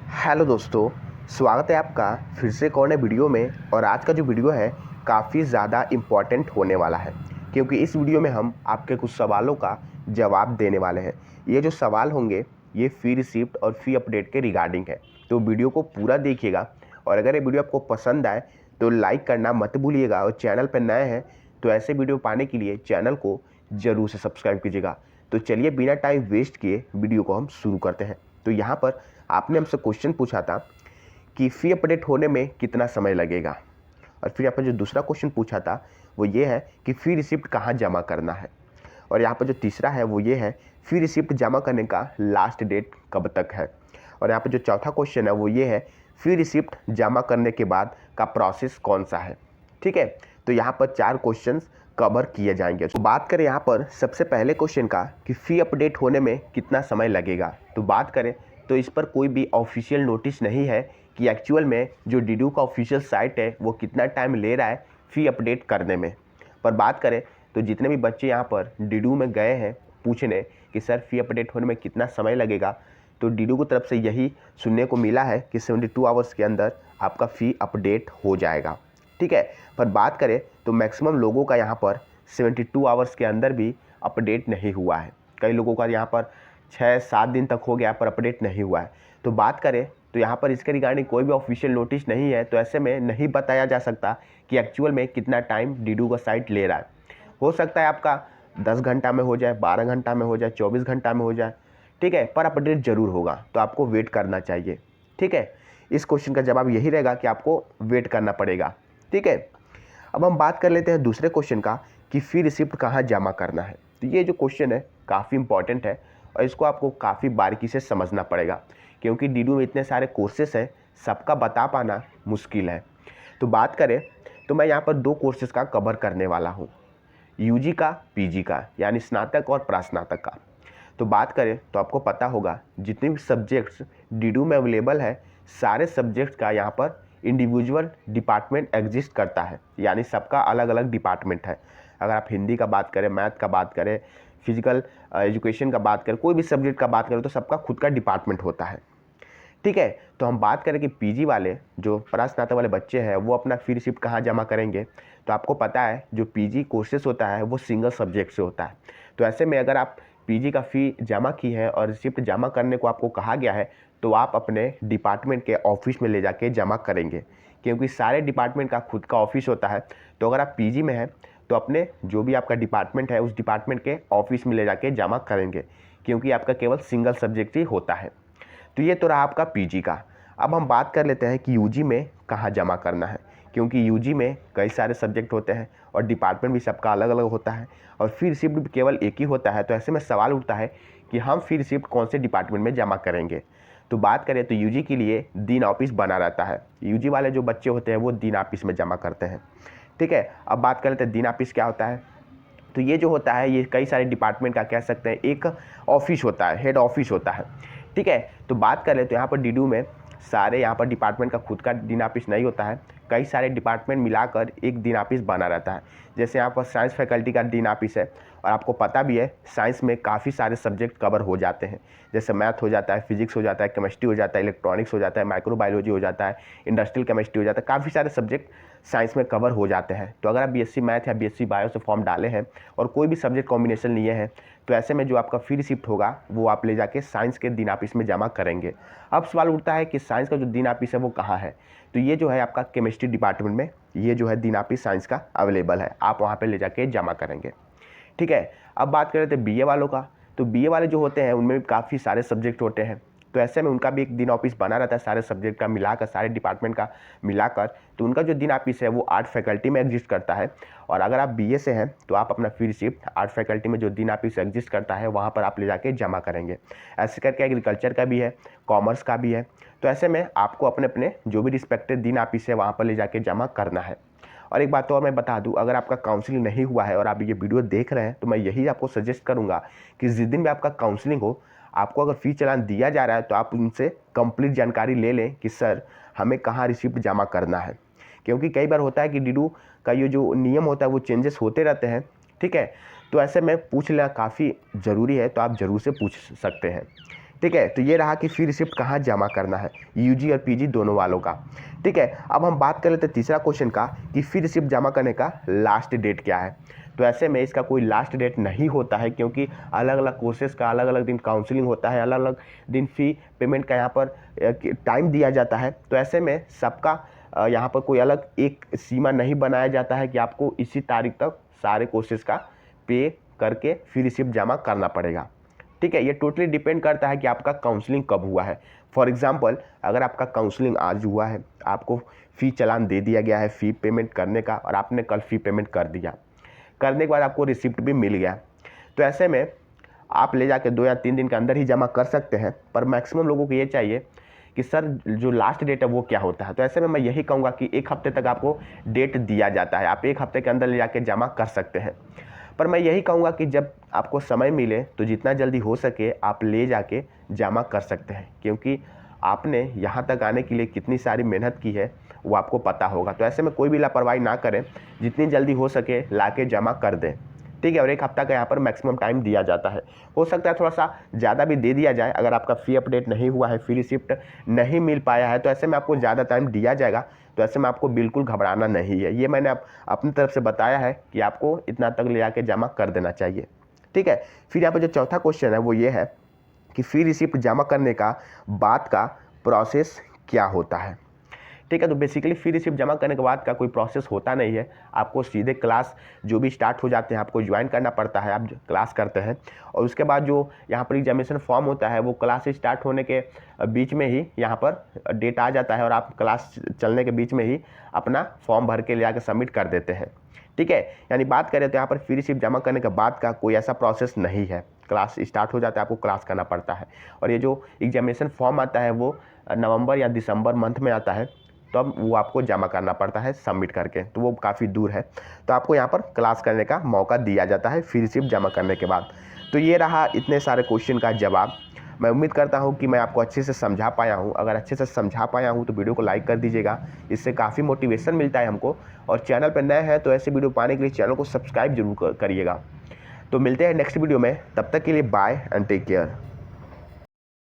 Hello दोस्तों, स्वागत है आपका फिर से एक और नए वीडियो में। और आज का जो वीडियो है काफ़ी ज़्यादा इम्पॉर्टेंट होने वाला है, क्योंकि इस वीडियो में हम आपके कुछ सवालों का जवाब देने वाले हैं। ये जो सवाल होंगे ये फ़ी रिसिप्ट और फ़ी अपडेट के रिगार्डिंग है, तो वीडियो को पूरा देखिएगा। और अगर ये वीडियो आपको पसंद आए तो लाइक करना मत भूलिएगा, और चैनल पर नए हैं तो ऐसे वीडियो पाने के लिए चैनल को ज़रूर से सब्सक्राइब कीजिएगा। तो चलिए बिना टाइम वेस्ट किए वीडियो को हम शुरू करते हैं। तो यहाँ पर आपने हमसे क्वेश्चन पूछा था कि फ़ी अपडेट होने में कितना समय लगेगा, और फिर यहाँ पर जो दूसरा क्वेश्चन पूछा था वो ये है कि फ़ी रिसिप्ट कहाँ जमा करना है, और यहाँ पर जो तीसरा है वो ये है फ़ी रिसिप्ट जमा करने का लास्ट डेट कब तक है, और यहाँ पर जो चौथा क्वेश्चन है वो ये है फ़ी रिसिप्ट जमा करने के बाद का प्रोसेस कौन सा है। ठीक है, तो यहाँ पर 4 क्वेश्चंस कवर किए जाएंगे। तो बात करें यहाँ पर सबसे पहले क्वेश्चन का कि फ़ी अपडेट होने में कितना समय लगेगा, तो बात करें तो इस पर कोई भी ऑफिशियल नोटिस नहीं है कि एक्चुअल में जो डीडू का ऑफिशियल साइट है वो कितना टाइम ले रहा है फ़ी अपडेट करने में। पर बात करें तो जितने भी बच्चे यहाँ पर डीडू में गए हैं पूछने कि सर फ़ी अपडेट होने में कितना समय लगेगा, तो डीडू की तरफ से यही सुनने को मिला है कि 72 आवर्स के अंदर आपका फ़ी अपडेट हो जाएगा। ठीक है, पर बात करें तो मैक्सिमम लोगों का यहाँ पर 72 आवर्स के अंदर भी अपडेट नहीं हुआ है। कई लोगों का यहाँ पर 6-7 दिन तक हो गया पर अपडेट नहीं हुआ है। तो बात करें तो यहाँ पर इसके रिगार्डिंग कोई भी ऑफिशियल नोटिस नहीं है, तो ऐसे में नहीं बताया जा सकता कि एक्चुअल में कितना टाइम डीडू का साइट ले रहा है। हो सकता है आपका 10 घंटा में हो जाए, 12 घंटा में हो जाए, 24 घंटा में हो जाए। ठीक है, पर अपडेट ज़रूर होगा, तो आपको वेट करना चाहिए। ठीक है, इस क्वेश्चन का जवाब यही रहेगा कि आपको वेट करना पड़ेगा। ठीक है, अब हम बात कर लेते हैं दूसरे क्वेश्चन का कि फ़ी रिसिप्ट कहाँ जमा करना है। तो ये जो क्वेश्चन है काफ़ी इंपॉर्टेंट है और इसको आपको काफ़ी बारीकी से समझना पड़ेगा, क्योंकि डीडू में इतने सारे कोर्सेस हैं, सबका बता पाना मुश्किल है। तो बात करें तो मैं यहाँ पर 2 कोर्सेज़ का कवर करने वाला हूँ, यूजी का, पीजी का, यानी स्नातक और प्रास्नातक का। तो बात करें तो आपको पता होगा जितने भी सब्जेक्ट्स डीडू में अवेलेबल है, सारे सब्जेक्ट्स का यहाँ पर इंडिविजुअल डिपार्टमेंट एग्जिस्ट करता है, यानी सबका अलग अलग डिपार्टमेंट है। अगर आप हिंदी का बात करें, मैथ का बात करें, फिजिकल एजुकेशन का बात करें, कोई भी सब्जेक्ट का बात करें, तो सबका खुद का डिपार्टमेंट होता है। ठीक है, तो हम बात करें कि पीजी वाले जो प्रास्नातक वाले बच्चे हैं वो अपना फ़ी रिसिप्ट कहाँ जमा करेंगे। तो आपको पता है जो पीजी कोर्सेस होता है वो सिंगल सब्जेक्ट से होता है। तो ऐसे में अगर आप पीजी का फ़ी जमा की है और रिसिप्ट जमा करने को आपको कहा गया है, तो आप अपने डिपार्टमेंट के ऑफिस में ले जाके जमा करेंगे, क्योंकि सारे डिपार्टमेंट का खुद का ऑफिस होता है। तो अगर आप पीजी में हैं तो अपने जो भी आपका डिपार्टमेंट है उस डिपार्टमेंट के ऑफिस में ले जाके जमा करेंगे, क्योंकि आपका केवल सिंगल सब्जेक्ट ही होता है। तो ये तो रहा आपका पीजी का। अब हम बात कर लेते हैं कि यूजी में कहाँ जमा करना है, क्योंकि यूजी में कई सारे सब्जेक्ट होते हैं और डिपार्टमेंट भी सबका अलग अलग होता है, और फ़ी रिसिप्ट भी केवल एक ही होता है। तो ऐसे में सवाल उठता है कि हम फ़ी रिसिप्ट कौन से डिपार्टमेंट में जमा करेंगे। तो बात करें तो यूजी के लिए डीन ऑफिस बना रहता है, यूजी वाले जो बच्चे होते हैं वो डीन ऑफिस में जमा करते हैं। ठीक है, अब बात कर लेते हैं डीन ऑफिस क्या होता है। तो ये जो होता है ये कई सारे डिपार्टमेंट का कह सकते हैं एक ऑफिस होता है, हेड ऑफिस होता है। ठीक है, तो बात करें तो यहाँ पर डीडू में सारे यहाँ पर डिपार्टमेंट का खुद का डीन ऑफिस नहीं होता है, कई सारे डिपार्टमेंट मिलाकर एक डीन ऑफिस बना रहता है। जैसे यहाँ पर साइंस फैकल्टी का डीन ऑफिस है, और आपको पता भी है साइंस में काफ़ी सारे सब्जेक्ट कवर हो जाते हैं, जैसे मैथ हो जाता है, फिजिक्स हो जाता है, केमिस्ट्री हो जाता है, इलेक्ट्रॉनिक्स हो जाता है, माइक्रोबायोलॉजी हो जाता है, इंडस्ट्रियल केमिस्ट्री हो जाता है, काफ़ी सारे सब्जेक्ट साइंस में कवर हो जाते हैं। तो अगर आप बीएससी मैथ या बीएससी बायो से फॉर्म डाले हैं और कोई भी सब्जेक्ट कॉम्बिनेशन लिए हैं, तो ऐसे में जो आपका फ़ी रिसिप्ट होगा वो आप ले जाके साइंस के डीन ऑफिस में जमा करेंगे। अब सवाल उठता है कि साइंस का जो डीन ऑफिस है वो कहाँ है। तो ये जो है आपका केमिस्ट्री डिपार्टमेंट में ये जो है डीन ऑफिस साइंस का अवेलेबल है, आप वहाँ पर ले जाके जमा करेंगे। ठीक है, अब बात करें तो बीए वालों का। तो बीए वाले जो होते हैं उनमें भी काफ़ी सारे सब्जेक्ट होते हैं, तो ऐसे में उनका भी एक डीन ऑफिस बना रहता है, सारे सब्जेक्ट का मिलाकर, सारे डिपार्टमेंट का मिलाकर। तो उनका जो डीन ऑफिस है वो 8 फैकल्टी में एग्जिस्ट करता है, और अगर आप बीए से हैं तो आप अपना फ़ी रिसिप्ट 8 फैकल्टी में जो डीन ऑफिस एग्जिस्ट करता है वहाँ पर आप ले जाके जमा करेंगे। ऐसे करके एग्रीकल्चर का भी है, कॉमर्स का भी है। तो ऐसे में आपको अपने अपने जो भी रिस्पेक्टेड डीन ऑफिस है वहाँ पर ले जाके जमा करना है। और एक बात तो और मैं बता दूं, अगर आपका काउंसलिंग नहीं हुआ है और आप ये वीडियो देख रहे हैं तो मैं यही आपको सजेस्ट करूंगा कि जिस दिन भी आपका काउंसलिंग हो, आपको अगर फ़ी चालान दिया जा रहा है तो आप उनसे कंप्लीट जानकारी ले लें कि सर हमें कहाँ रिसिप्ट जमा करना है, क्योंकि कई बार होता है कि डीडू का ये जो नियम होता है वो चेंजेस होते रहते हैं। ठीक है, तो ऐसे में पूछ लेना काफ़ी ज़रूरी है, तो आप ज़रूर से पूछ सकते हैं। ठीक है। तो ये रहा कि फी रिसिप्ट कहाँ जमा करना है, यूजी और पीजी दोनों वालों का। ठीक है, अब हम बात कर लेते हैं तीसरा क्वेश्चन का कि फी रिसिप्ट जमा करने का लास्ट डेट क्या है। तो ऐसे में इसका कोई लास्ट डेट नहीं होता है, क्योंकि अलग अलग कोर्सेज का अलग अलग दिन काउंसलिंग होता है, अलग अलग दिन फी पेमेंट का यहाँ पर टाइम दिया जाता है। तो ऐसे में सबका यहाँ पर कोई अलग एक सीमा नहीं बनाया जाता है कि आपको इसी तारीख तक सारे कोर्सेज का पे करके फी रिसिप्ट जमा करना पड़ेगा। ठीक है, ये टोटली डिपेंड करता है कि आपका काउंसलिंग कब हुआ है। फॉर एग्जांपल, अगर आपका काउंसलिंग आज हुआ है, आपको फ़ी चालान दे दिया गया है फ़ी पेमेंट करने का, और आपने कल फ़ी पेमेंट कर दिया, करने के बाद आपको रिसिप्ट भी मिल गया, तो ऐसे में आप ले जाके 2 या 3 दिन के अंदर ही जमा कर सकते हैं। पर मैक्सिमम लोगों को ये चाहिए कि सर जो लास्ट डेट है वो क्या होता है। तो ऐसे में मैं यही कहूँगा कि 1 हफ्ते तक आपको डेट दिया जाता है, आप 1 हफ्ते के अंदर ले जाके जमा कर सकते हैं। पर मैं यही कहूँगा कि जब आपको समय मिले तो जितना जल्दी हो सके आप ले जाके जमा कर सकते हैं, क्योंकि आपने यहाँ तक आने के लिए कितनी सारी मेहनत की है वो आपको पता होगा। तो ऐसे में कोई भी लापरवाही ना करें, जितनी जल्दी हो सके लाके जमा कर दें। ठीक है, और 1 हफ्ता का यहाँ पर मैक्सिमम टाइम दिया जाता है। हो सकता है थोड़ा सा ज़्यादा भी दे दिया जाए, अगर आपका फ़ी अपडेट नहीं हुआ है, फ़ी रिसिप्ट नहीं मिल पाया है, तो ऐसे में आपको ज़्यादा टाइम दिया जाएगा। तो ऐसे में आपको बिल्कुल घबराना नहीं है, ये मैंने अपनी तरफ से बताया है कि आपको इतना तक ले आके जमा कर देना चाहिए। ठीक है, फिर यहाँ पर जो चौथा क्वेश्चन है वो ये है कि फ़ी रिसिप्ट जमा करने का बाद का प्रोसेस क्या होता है। ठीक है, तो बेसिकली फी रिसिप्ट जमा करने के बाद का कोई प्रोसेस होता नहीं है, आपको सीधे क्लास जो भी स्टार्ट हो जाते हैं आपको ज्वाइन करना पड़ता है, आप क्लास करते हैं, और उसके बाद जो यहाँ पर एग्जामिनेशन फॉर्म होता है वो क्लास स्टार्ट होने के बीच में ही यहाँ पर डेट आ जाता है, और आप क्लास चलने के बीच में ही अपना फॉर्म भर के ले आकर सबमिट कर देते हैं। ठीक है, यानी बात करें तो यहाँ पर फी रिसिप्ट जमा करने के बाद का कोई ऐसा प्रोसेस नहीं है, क्लास स्टार्ट हो जाता है, आपको क्लास करना पड़ता है, और ये जो एग्जामिनेशन फॉर्म आता है वो नवंबर या दिसंबर मंथ में आता है, तो अब वो आपको जमा करना पड़ता है सबमिट करके, तो वो काफ़ी दूर है, तो आपको यहाँ पर क्लास करने का मौका दिया जाता है फी रिसिप्ट जमा करने के बाद। तो ये रहा इतने सारे क्वेश्चन का जवाब। मैं उम्मीद करता हूँ कि मैं आपको अच्छे से समझा पाया हूँ। अगर अच्छे से समझा पाया हूँ तो वीडियो को लाइक कर दीजिएगा, इससे काफ़ी मोटिवेशन मिलता है हमको, और चैनल पर नए हैं तो ऐसे वीडियो पाने के लिए चैनल को सब्सक्राइब जरूर करिएगा। तो मिलते हैं नेक्स्ट वीडियो में, तब तक के लिए बाय एंड टेक केयर।